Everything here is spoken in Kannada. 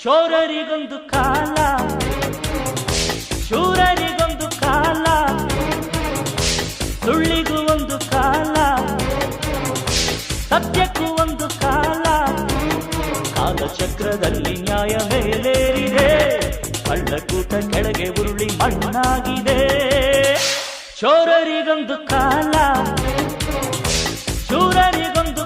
ಚೋರರಿಗೊಂದು ಕಾಲ, ಶೂರರಿಗೊಂದು ಕಾಲ, ಸುಳ್ಳಿಗೂ ಒಂದು ಕಾಲ, ಸತ್ಯಕ್ಕೂ ಒಂದು ಕಾಲ. ಕಾಲಚಕ್ರದಲ್ಲಿ ನ್ಯಾಯ ಮೇಲೇರಿದೆ, ಕಳ್ಳಕೂಟ ಕೆಳಗೆ ಉರುಳಿ ಮಣ್ಣಾಗಿದೆ. ಚೋರರಿಗೊಂದು ಕಾಲ, ಶೂರರಿಗೊಂದು